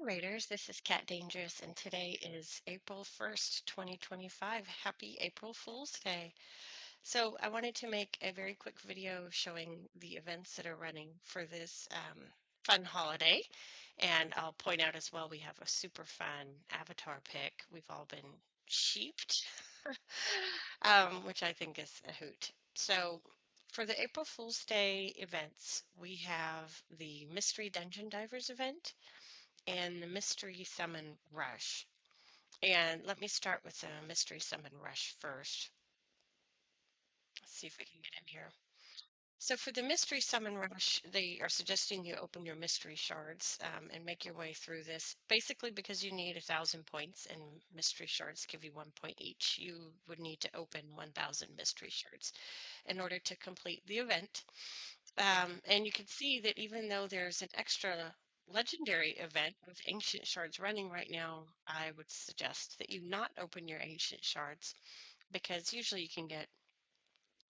Raiders, this is Cat Dangerous, and today is April 1st, 2025. Happy April Fool's Day. So, I wanted to make a very quick video showing the events that are running for this fun holiday. And I'll point out as well, we have a super fun avatar pick. We've all been sheeped, which I think is a hoot. So, for the April Fool's Day events, we have the Mystery Dungeon Divers event and the Mystery Summon Rush. And let me start with the Mystery Summon Rush first. Let's see if we can get in here. So for the Mystery Summon Rush, they are suggesting you open your mystery shards and make your way through this. Basically, because you need 1,000 points and mystery shards give you 1 point each, you would need to open 1,000 mystery shards in order to complete the event. And you can see that even though there's an extra legendary event with ancient shards running right now, I would suggest that you not open your ancient shards because usually you can get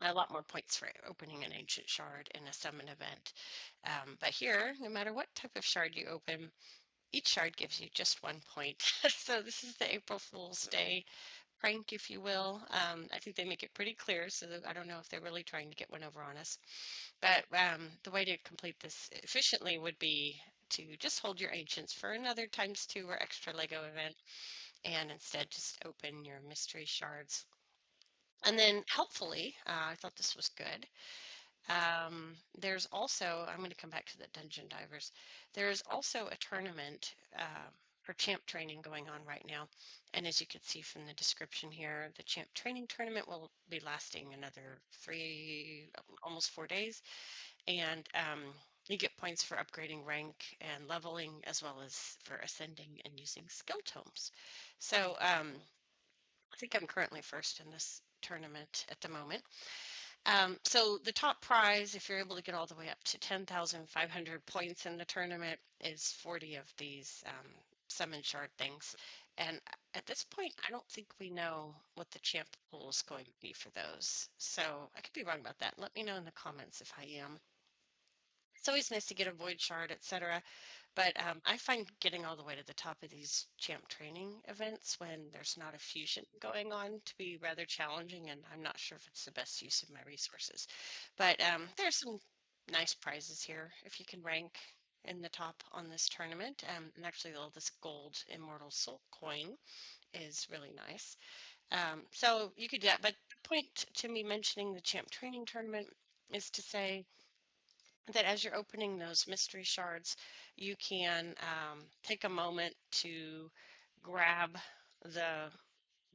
a lot more points for opening an ancient shard in a summon event. But here, no matter what type of shard you open, each shard gives you just 1 point. So this is the April Fool's Day prank, if you will. I think they make it pretty clear, so that I don't know if they're really trying to get one over on us. But the way to complete this efficiently would be to just hold your ancients for another times two or extra Lego event and instead just open your mystery shards. And then helpfully, I thought this was good. There's also, I'm going to come back to the Dungeon Divers. There's also a tournament for champ training going on right now. And as you can see from the description here, the champ training tournament will be lasting another almost 4 days. And you get points for upgrading rank and leveling, as well as for ascending and using skill tomes. So I think I'm currently first in this tournament at the moment. So the top prize, if you're able to get all the way up to 10,500 points in the tournament, is 40 of these summon shard things. And at this point, I don't think we know what the champ pool is going to be for those. So I could be wrong about that. Let me know in the comments if I am. It's always nice to get a void shard, etc. But I find getting all the way to the top of these champ training events when there's not a fusion going on to be rather challenging, and I'm not sure if it's the best use of my resources. But there's some nice prizes here if you can rank in the top on this tournament. And actually, this gold Immortal Soul coin is really nice. So you could do that. But the point to me mentioning the champ training tournament is to say that as you're opening those mystery shards, you can take a moment to grab the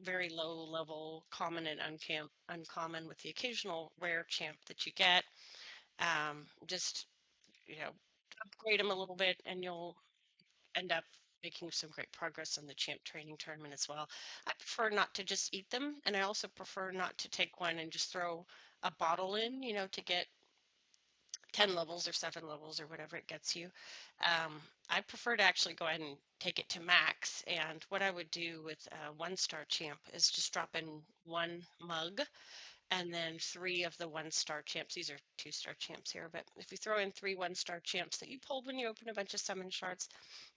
very low level common and uncommon with the occasional rare champ that you get. Just, upgrade them a little bit and you'll end up making some great progress on the champ training tournament as well. I prefer not to just eat them, and I also prefer not to take one and just throw a bottle in, to get 10 levels or 7 levels or whatever it gets you. I prefer to actually go ahead and take it to max. And what I would do with a 1-star champ is just drop in 1 mug and then 3 of the 1-star champs. These are 2-star champs here, but if you throw in 3 1-star champs that you pulled when you open a bunch of summon shards,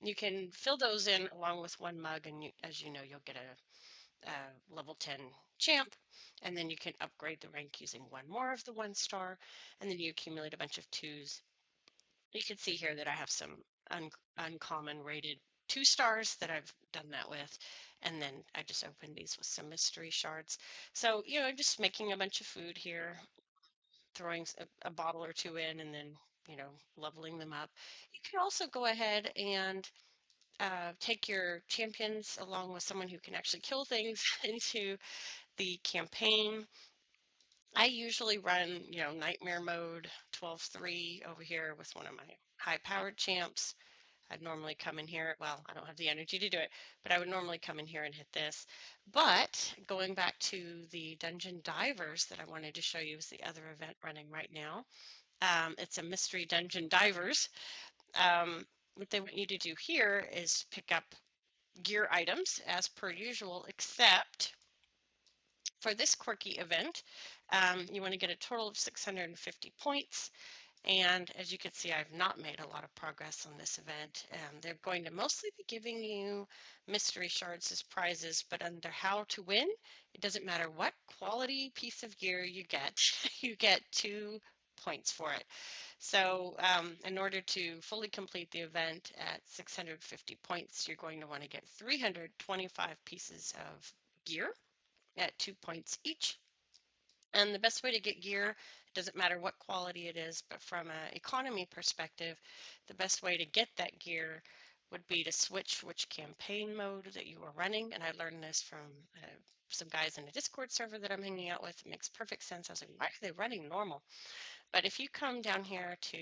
you can fill those in along with 1 mug. And as you know, you'll get a level 10 champ, and then you can upgrade the rank using 1 more of the 1-star, and then you accumulate a bunch of 2s. You can see here that I have some uncommon rated 2 stars that I've done that with, and then I just opened these with some mystery shards. So, just making a bunch of food here, throwing a bottle or two in, and then, leveling them up. You can also go ahead and take your champions along with someone who can actually kill things into the campaign. I usually run, nightmare mode 12-3 over here with one of my high powered champs. I'd normally come in here. Well, I don't have the energy to do it, but I would normally come in here and hit this. But going back to the Dungeon Divers that I wanted to show you is the other event running right now. It's a Mystery Dungeon Divers. What they want you to do here is pick up gear items as per usual, except for this quirky event, you want to get a total of 650 points, And as you can see, I've not made a lot of progress on this event. They're going to mostly be giving you mystery shards as prizes, but under how to win, it doesn't matter what quality piece of gear you get, you get 2 points for it. So, in order to fully complete the event at 650 points, you're going to want to get 325 pieces of gear at 2 points each. And the best way to get gear, it doesn't matter what quality it is, but from an economy perspective, the best way to get that gear would be to switch which campaign mode that you are running. And I learned this from some guys in a Discord server that I'm hanging out with. It makes perfect sense. I was like, why are they running normal? But if you come down here to,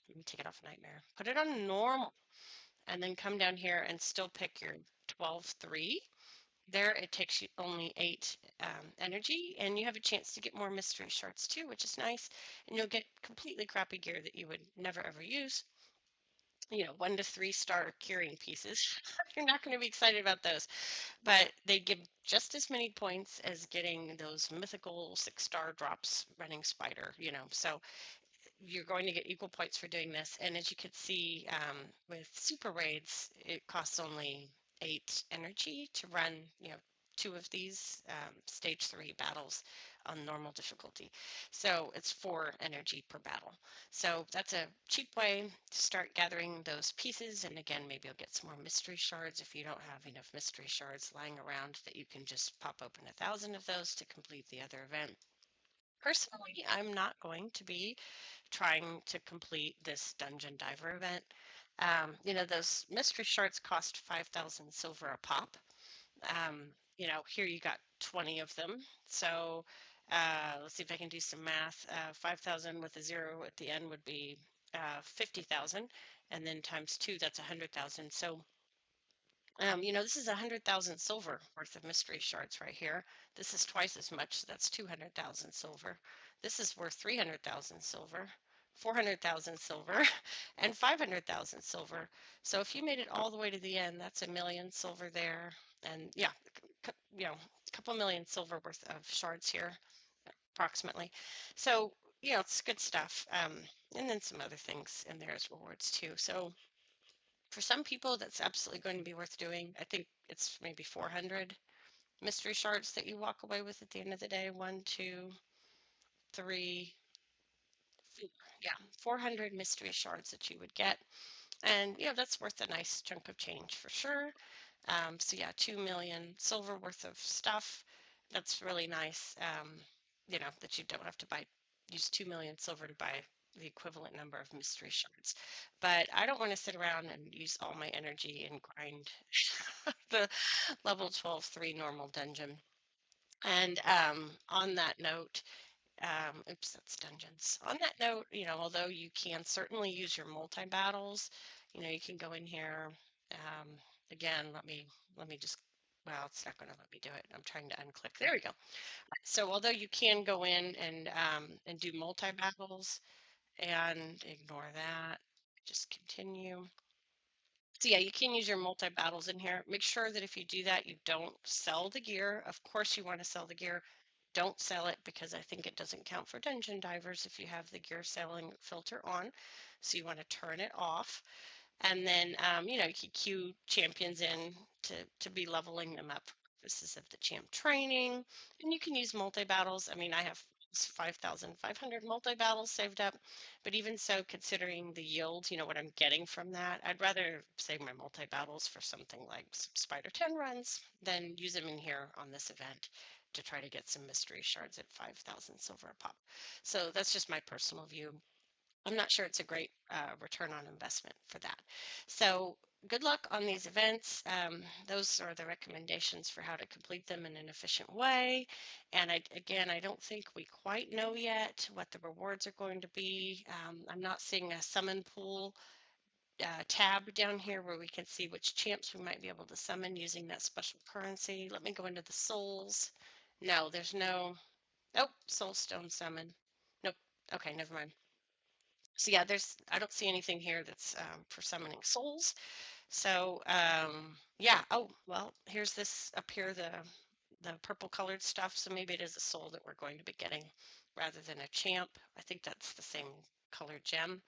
let me take it off Nightmare, put it on normal, and then come down here and still pick your 12-3. There, it takes you only 8 energy, and you have a chance to get more mystery shards too, which is nice. And you'll get completely crappy gear that you would never ever use. 1 to 3 star curing pieces. You're not going to be excited about those, but they give just as many points as getting those mythical 6 star drops running spider. So you're going to get equal points for doing this. And as you can see, with super raids, it costs only 8 energy to run, 2 of these stage 3 battles on normal difficulty. So it's 4 energy per battle. So that's a cheap way to start gathering those pieces. And again, maybe you'll get some more mystery shards if you don't have enough mystery shards lying around that you can just pop open 1,000 of those to complete the other event. Personally, I'm not going to be trying to complete this dungeon diver event. Those mystery shards cost 5,000 silver a pop. Here you got 20 of them. So let's see if I can do some math. 5,000 with a zero at the end would be 50,000. And then times two, that's 100,000. So this is 100,000 silver worth of mystery shards right here. This is twice as much, so that's 200,000 silver. This is worth 300,000 silver, 400,000 silver, and 500,000 silver. So if you made it all the way to the end, that's 1 million silver there. And yeah, a couple million silver worth of shards here, approximately. So, it's good stuff. And then some other things in there as rewards too. So for some people, that's absolutely going to be worth doing. I think it's maybe 400 mystery shards that you walk away with at the end of the day. One, two, three, four. Yeah, 400 mystery shards that you would get. And, that's worth a nice chunk of change for sure. So yeah, 2 million silver worth of stuff. That's really nice. That you don't have to use 2 million silver to buy the equivalent number of mystery shards. But I don't want to sit around and use all my energy and grind the level 12-3 normal dungeon. And on that note, oops, that's dungeons. On that note, although you can certainly use your multi-battles, you can go in here. Um, Again, let me just, well, it's not going to let me do it. I'm trying to unclick. There we go. So although you can go in and do multi-battles and ignore that, just continue. So yeah, you can use your multi-battles in here. Make sure that if you do that, you don't sell the gear. Of course you want to sell the gear. Don't sell it because I think it doesn't count for dungeon divers if you have the gear selling filter on. So you want to turn it off. And then, you can queue champions in to be leveling them up for purposes of the champ training. And you can use multi-battles. I mean, I have 5,500 multi-battles saved up. But even so, considering the yield, what I'm getting from that, I'd rather save my multi-battles for something like some Spider 10 runs than use them in here on this event to try to get some mystery shards at 5,000 silver a pop. So that's just my personal view. I'm not sure it's a great return on investment for that. So good luck on these events. Those are the recommendations for how to complete them in an efficient way. And again, I don't think we quite know yet what the rewards are going to be. I'm not seeing a summon pool tab down here where we can see which champs we might be able to summon using that special currency. Let me go into the souls. No, there's no, oh, soul stone summon. Nope. Okay, never mind. So yeah, I don't see anything here that's for summoning souls. So yeah. Oh, well, here's this up here, the purple colored stuff. So maybe it is a soul that we're going to be getting rather than a champ. I think that's the same color gem.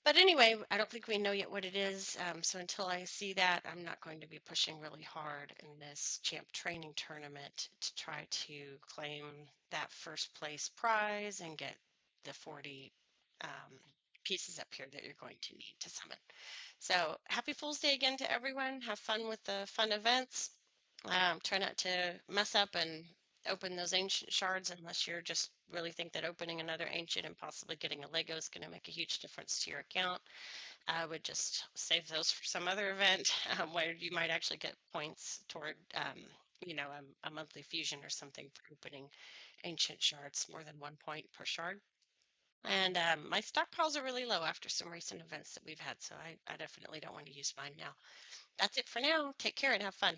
But anyway, I don't think we know yet what it is. So until I see that, I'm not going to be pushing really hard in this champ training tournament to try to claim that first place prize and get the 40 um, pieces up here that you're going to need to summon. So happy Fool's Day again to everyone. Have fun with the fun events. Try not to mess up and open those ancient shards unless you're just really think that opening another ancient and possibly getting a Lego is going to make a huge difference to your account. I would just save those for some other event where you might actually get points toward, a monthly fusion or something for opening ancient shards, more than 1 point per shard. And my stockpiles are really low after some recent events that we've had, so I definitely don't want to use mine now. That's it for now. Take care and have fun.